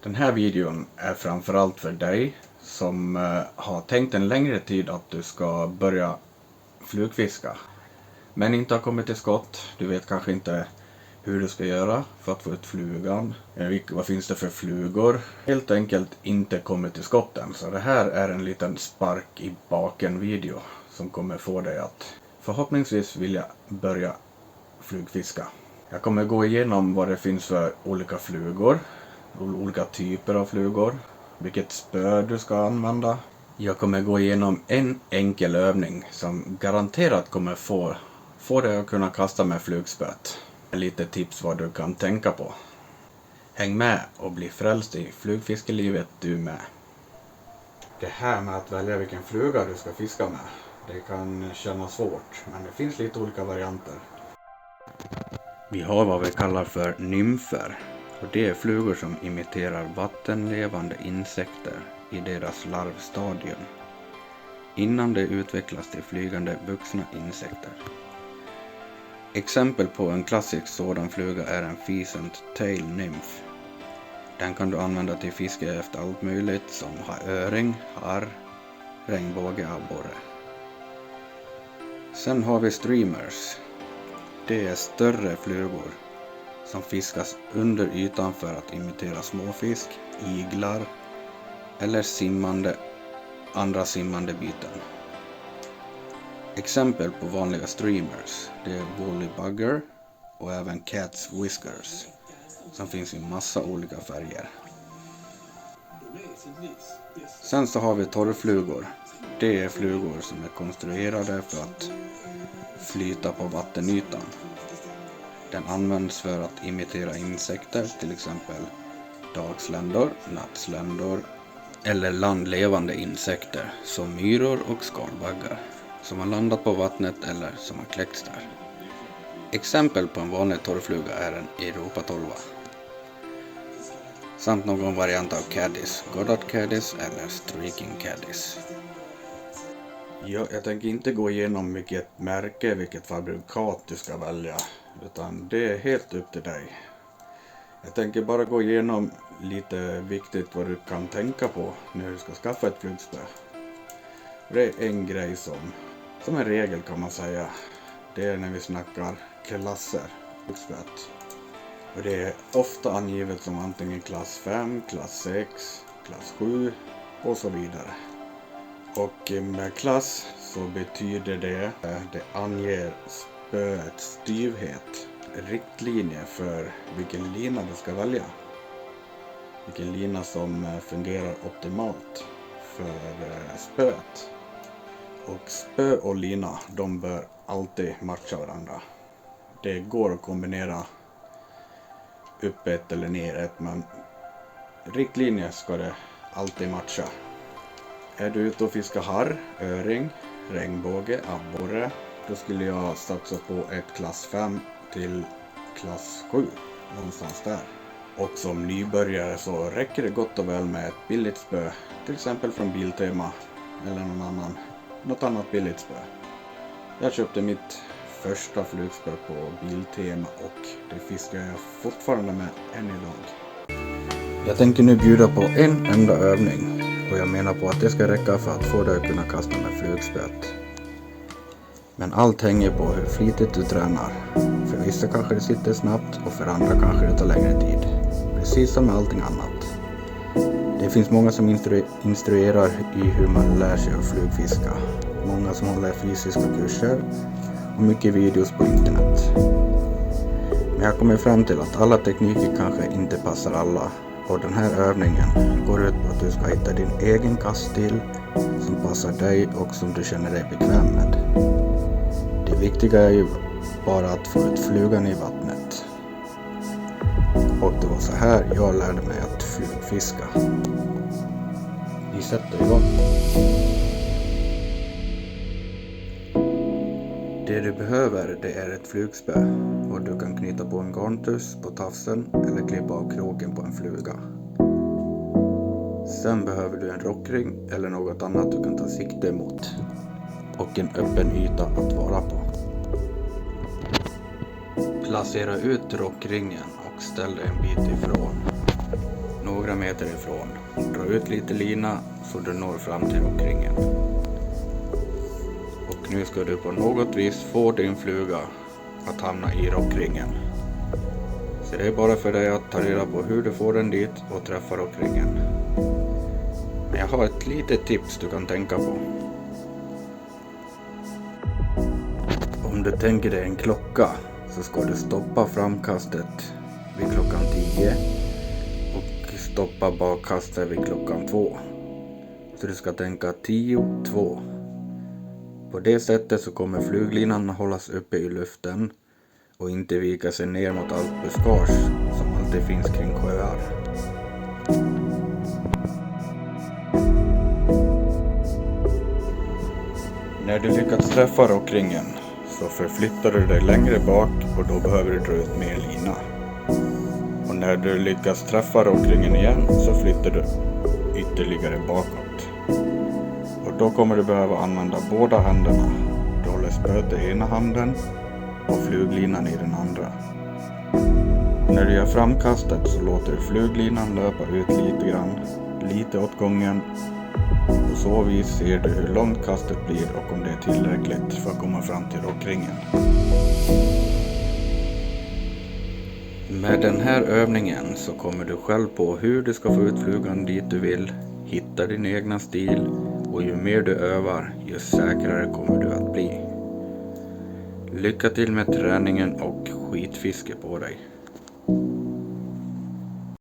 Den här videon är framförallt för dig som har tänkt en längre tid att du ska börja flugfiska. Men inte har kommit till skott. Du vet kanske inte hur du ska göra för att få ut flugan. Vad finns det för flugor? Helt enkelt inte kommit till skott än. Så det här är en liten spark i baken video som kommer få dig att förhoppningsvis vilja börja flugfiska. Jag kommer gå igenom vad det finns för olika flugor. Olika typer av flugor, vilket spö du ska använda. Jag kommer gå igenom en enkel övning som garanterat kommer få dig att kunna kasta med flugspöet. Lite tips vad du kan tänka på. Häng med och bli frälst i flugfiskelivet du med. Det här med att välja vilken fluga du ska fiska med, det kan kännas svårt, men det finns lite olika varianter. Vi har vad vi kallar för nymfer. Och det är flugor som imiterar vattenlevande insekter i deras larvstadium innan de utvecklas till flygande vuxna insekter. Exempel på en klassisk sådan fluga är en pheasant tail nymph. Den kan du använda till fiske efter allt möjligt som öring, harr, regnbåge och abborre. Sen har vi streamers. Det är större flugor som fiskas under ytan för att imitera småfisk, iglar eller andra simmande byten. Exempel på vanliga streamers, det är woolly bugger och även cat's whiskers som finns i massa olika färger. Sen så har vi torrflugor. Det är flugor som är konstruerade för att flyta på vattenytan. Den används för att imitera insekter, till exempel dagsländor, nattsländor eller landlevande insekter som myror och skalbaggar som har landat på vattnet eller som har kläckts där. Exempel på en vanlig torrfluga är en europatolva. Samt någon variant av caddis, Goddard caddis eller streaking caddis. Jag tänker inte gå igenom vilket märke, vilket fabrikat du ska välja, utan det är helt upp till dig. Jag tänker bara gå igenom lite viktigt vad du kan tänka på när du ska skaffa ett flugspö. Det är en grej som en regel kan man säga. Det är när vi snackar klasser, flugspöet. Och det är ofta angivet som antingen klass 5, klass 6, klass 7 och så vidare. Och med klass så betyder det anger spöets styvhet, riktlinje för vilken lina du ska välja. Vilken lina som fungerar optimalt för spöet. Och spö och lina, de bör alltid matcha varandra. Det går att kombinera upp ett eller ner ett, men riktlinje ska det alltid matcha. Är du ute och fiskar harr, öring, regnbåge, abborre, då skulle jag satsa på ett klass 5 till klass 7, någonstans där. Och som nybörjare så räcker det gott och väl med ett billigt spö, till exempel från Biltema eller något annat billigt spö. Jag köpte mitt första flugspö på Biltema och det fiskar jag fortfarande med än idag. Jag tänker nu bjuda på en enda övning. Och jag menar på att det ska räcka för att få dig att kunna kasta med flugspöet. Men allt hänger på hur flitigt du tränar. För vissa kanske det sitter snabbt och för andra kanske det tar längre tid. Precis som med allting annat. Det finns många som instruerar i hur man lär sig att flugfiska. Många som håller fysiska kurser och mycket videos på internet. Men jag kommer fram till att alla tekniker kanske inte passar alla. Och den här övningen går ut på att du ska hitta din egen kaststil som passar dig och som du känner dig bekväm med. Det viktiga är ju bara att få ut flugan i vattnet. Och det var så här jag lärde mig att flugfiska. Vi sätter igång. Det du behöver, det är ett flugspö och du kan knyta på en garntuss på tafsen eller klippa av kroken på en fluga. Sen behöver du en rockring eller något annat du kan ta sikte emot och en öppen yta att vara på. Placera ut rockringen och ställ dig en bit ifrån. några meter ifrån. Dra ut lite lina så du når fram till rockringen. Och nu ska du på något vis få din fluga att hamna i rockringen. Så det är bara för dig att ta reda på hur du får den dit och träffa rockringen. Men jag har ett litet tips du kan tänka på. Om du tänker dig en klocka så ska du stoppa framkastet vid klockan 10 och stoppa bakkastet vid klockan 2. Så du ska tänka 10-2. På det sättet så kommer fluglinan hållas uppe i luften och inte vika sig ner mot allt buskage som alltid finns kring sjöar. När du lyckats träffa rockringen så förflyttar du dig längre bak och då behöver du dra ut mer lina. Och när du lyckas träffa rockringen igen så flyttar du ytterligare bakåt. Och då kommer du behöva använda båda händerna. Du håller spöet i ena handen och fluglinan i den andra. När du gör framkastet så låter du fluglinan löpa ut lite grann, lite åt gången. På så vis ser du hur långt kastet blir och om det är tillräckligt för att komma fram till rockringen. Med den här övningen så kommer du själv på hur du ska få ut flugan dit du vill, hitta din egna stil och ju mer du övar, ju säkrare kommer du att bli. Lycka till med träningen och skitfiske på dig!